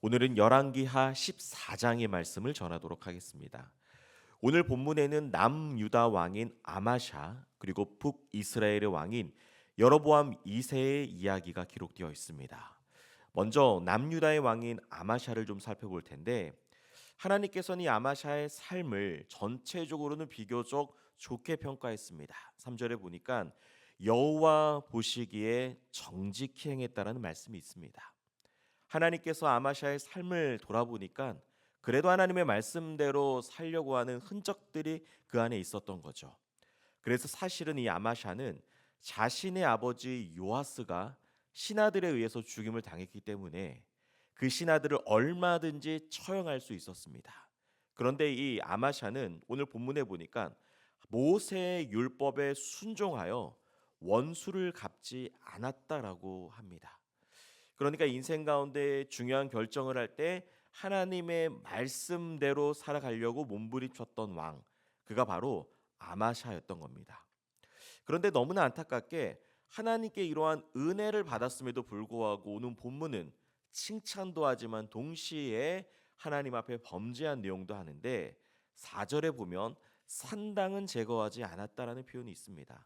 오늘은 열왕기하 14장의 말씀을 전하도록 하겠습니다. 오늘 본문에는 남유다 왕인 아마샤 그리고 북이스라엘의 왕인 여로보암 2세의 이야기가 기록되어 있습니다. 먼저 남유다의 왕인 아마샤를 좀 살펴볼 텐데 하나님께서는 이 아마샤의 삶을 전체적으로는 비교적 좋게 평가했습니다. 3절에 보니까 여호와 보시기에 정직히 행했다라는 말씀이 있습니다. 하나님께서 아마샤의 삶을 돌아보니까 그래도 하나님의 말씀대로 살려고 하는 흔적들이 그 안에 있었던 거죠. 그래서 사실은 이 아마샤는 자신의 아버지 요아스가 신하들에 의해서 죽임을 당했기 때문에 그 신하들을 얼마든지 처형할 수 있었습니다. 그런데 이 아마샤는 오늘 본문에 보니까 모세의 율법에 순종하여 원수를 갚지 않았다라고 합니다. 그러니까 인생 가운데 중요한 결정을 할 때 하나님의 말씀대로 살아가려고 몸부림쳤던 왕, 그가 바로 아마샤였던 겁니다. 그런데 너무나 안타깝게 하나님께 이러한 은혜를 받았음에도 불구하고 오는 본문은 칭찬도 하지만 동시에 하나님 앞에 범죄한 내용도 하는데 4절에 보면 산당은 제거하지 않았다라는 표현이 있습니다.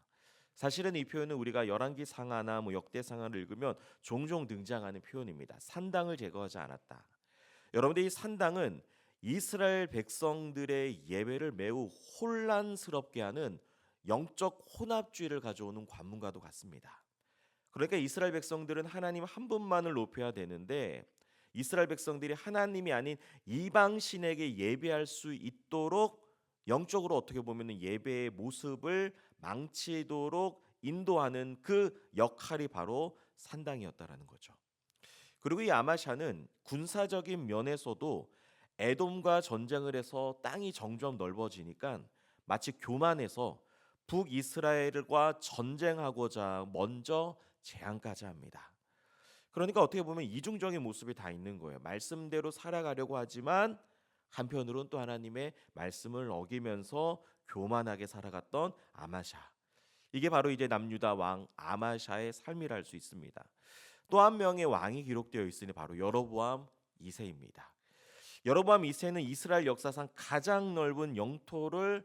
사실은 이 표현은 우리가 열왕기 상하나 역대 상하를 읽으면 종종 등장하는 표현입니다. 산당을 제거하지 않았다. 여러분들 이 산당은 이스라엘 백성들의 예배를 매우 혼란스럽게 하는 영적 혼합주의를 가져오는 관문과도 같습니다. 그러니까 이스라엘 백성들은 하나님 한 분만을 높여야 되는데 이스라엘 백성들이 하나님이 아닌 이방 신에게 예배할 수 있도록 영적으로 어떻게 보면 예배의 모습을 망치도록 인도하는 그 역할이 바로 산당이었다라는 거죠. 그리고 이 아마샤는 군사적인 면에서도 에돔과 전쟁을 해서 땅이 점점 넓어지니까 마치 교만해서 북이스라엘과 전쟁하고자 먼저 제안까지 합니다. 그러니까 어떻게 보면 이중적인 모습이 다 있는 거예요. 말씀대로 살아가려고 하지만 한편으로는 또 하나님의 말씀을 어기면서 교만하게 살아갔던 아마샤. 이게 바로 이제 남유다 왕 아마샤의 삶이라 할 수 있습니다. 또 한 명의 왕이 기록되어 있으니 바로 여로보암 2세입니다. 여로보암 2세는 이스라엘 역사상 가장 넓은 영토를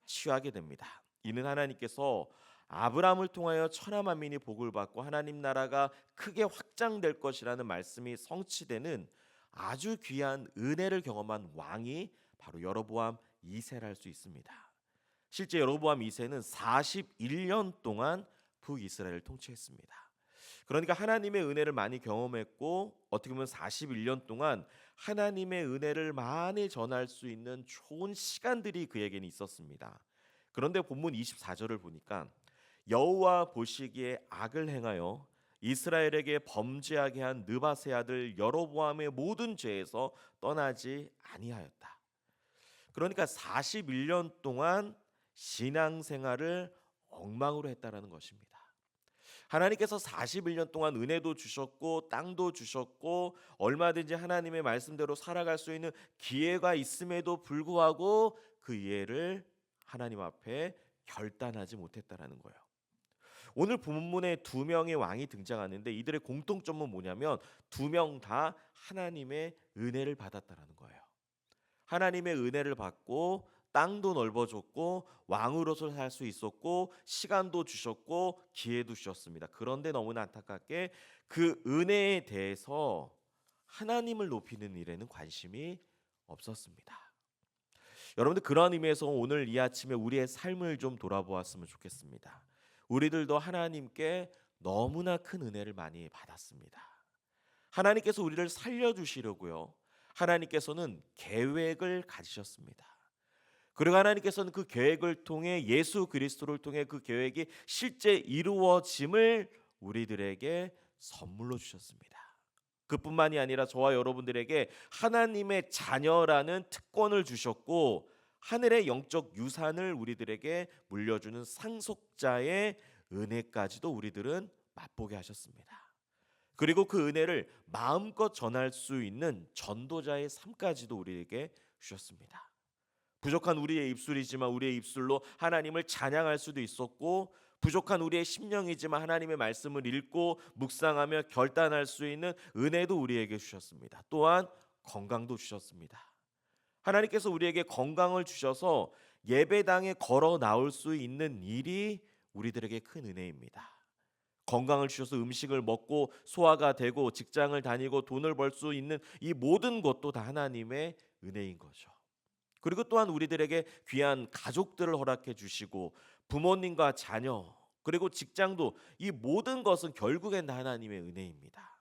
취하게 됩니다. 이는 하나님께서 아브라함을 통하여 천하 만민이 복을 받고 하나님 나라가 크게 확장될 것이라는 말씀이 성취되는 아주 귀한 은혜를 경험한 왕이 바로 여로보암 2세라 할 수 있습니다. 실제 여로보암 2세는 41년 동안 북이스라엘을 통치했습니다. 그러니까 하나님의 은혜를 많이 경험했고 어떻게 보면 41년 동안 하나님의 은혜를 많이 전할 수 있는 좋은 시간들이 그에게는 있었습니다. 그런데 본문 24절을 보니까 여호와 보시기에 악을 행하여 이스라엘에게 범죄하게 한 느바세 아들 여로보암의 모든 죄에서 떠나지 아니하였다. 그러니까 41년 동안 신앙생활을 엉망으로 했다라는 것입니다. 하나님께서 41년 동안 은혜도 주셨고 땅도 주셨고 얼마든지 하나님의 말씀대로 살아갈 수 있는 기회가 있음에도 불구하고 그 이해를 하나님 앞에 결단하지 못했다라는 거예요. 오늘 본문에 두 명의 왕이 등장하는데 이들의 공통점은 뭐냐면 두 명 다 하나님의 은혜를 받았다라는 거예요. 하나님의 은혜를 받고 땅도 넓어졌고 왕으로서 살 수 있었고 시간도 주셨고 기회도 주셨습니다. 그런데 너무나 안타깝게 그 은혜에 대해서 하나님을 높이는 일에는 관심이 없었습니다. 여러분들 그러한 의미에서 오늘 이 아침에 우리의 삶을 좀 돌아보았으면 좋겠습니다. 우리들도 하나님께 너무나 큰 은혜를 많이 받았습니다. 하나님께서 우리를 살려주시려고요. 하나님께서는 계획을 가지셨습니다. 그리고 하나님께서는 그 계획을 통해 예수 그리스도를 통해 그 계획이 실제 이루어짐을 우리들에게 선물로 주셨습니다. 그뿐만이 아니라 저와 여러분들에게 하나님의 자녀라는 특권을 주셨고 하늘의 영적 유산을 우리들에게 물려주는 상속자의 은혜까지도 우리들은 맛보게 하셨습니다. 그리고 그 은혜를 마음껏 전할 수 있는 전도자의 삶까지도 우리에게 주셨습니다. 부족한 우리의 입술이지만 우리의 입술로 하나님을 찬양할 수도 있었고 부족한 우리의 심령이지만 하나님의 말씀을 읽고 묵상하며 결단할 수 있는 은혜도 우리에게 주셨습니다. 또한 건강도 주셨습니다. 하나님께서 우리에게 건강을 주셔서 예배당에 걸어 나올 수 있는 일이 우리들에게 큰 은혜입니다. 건강을 주셔서 음식을 먹고 소화가 되고 직장을 다니고 돈을 벌 수 있는 이 모든 것도 다 하나님의 은혜인 거죠. 그리고 또한 우리들에게 귀한 가족들을 허락해 주시고 부모님과 자녀 그리고 직장도 이 모든 것은 결국엔 다 하나님의 은혜입니다.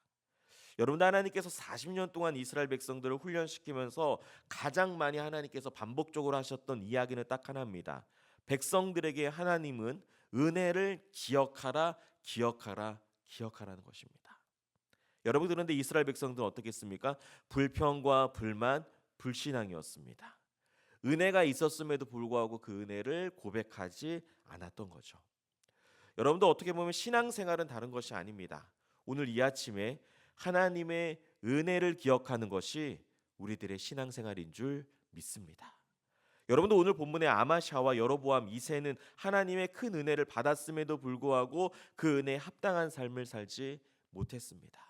여러분 하나님께서 40년 동안 이스라엘 백성들을 훈련시키면서 가장 많이 하나님께서 반복적으로 하셨던 이야기는 딱 하나입니다. 백성들에게 하나님은 은혜를 기억하라 기억하라 기억하라는 것입니다. 여러분 그런데 이스라엘 백성들은 어떻게 했습니까? 불평과 불만, 불신앙이었습니다. 은혜가 있었음에도 불구하고 그 은혜를 고백하지 않았던 거죠. 여러분도 어떻게 보면 신앙생활은 다른 것이 아닙니다. 오늘 이 아침에 하나님의 은혜를 기억하는 것이 우리들의 신앙생활인 줄 믿습니다. 여러분도 오늘 본문의 아마샤와 여로보암 2세는 하나님의 큰 은혜를 받았음에도 불구하고 그 은혜에 합당한 삶을 살지 못했습니다.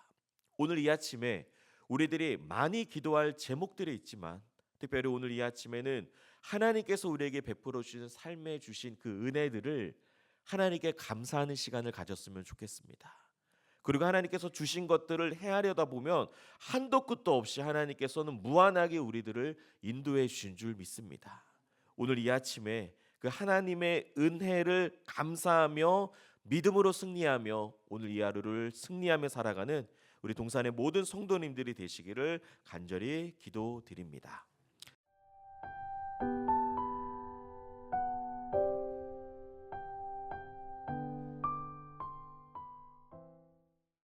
오늘 이 아침에 우리들이 많이 기도할 제목들이 있지만 특별히 오늘 이 아침에는 하나님께서 우리에게 베풀어 주신 삶에 주신 그 은혜들을 하나님께 감사하는 시간을 가졌으면 좋겠습니다. 그리고 하나님께서 주신 것들을 헤아려다 보면 한도 끝도 없이 하나님께서는 무한하게 우리들을 인도해 주신 줄 믿습니다. 오늘 이 아침에 그 하나님의 은혜를 감사하며 믿음으로 승리하며 오늘 이 하루를 승리하며 살아가는 우리 동산의 모든 성도님들이 되시기를 간절히 기도드립니다.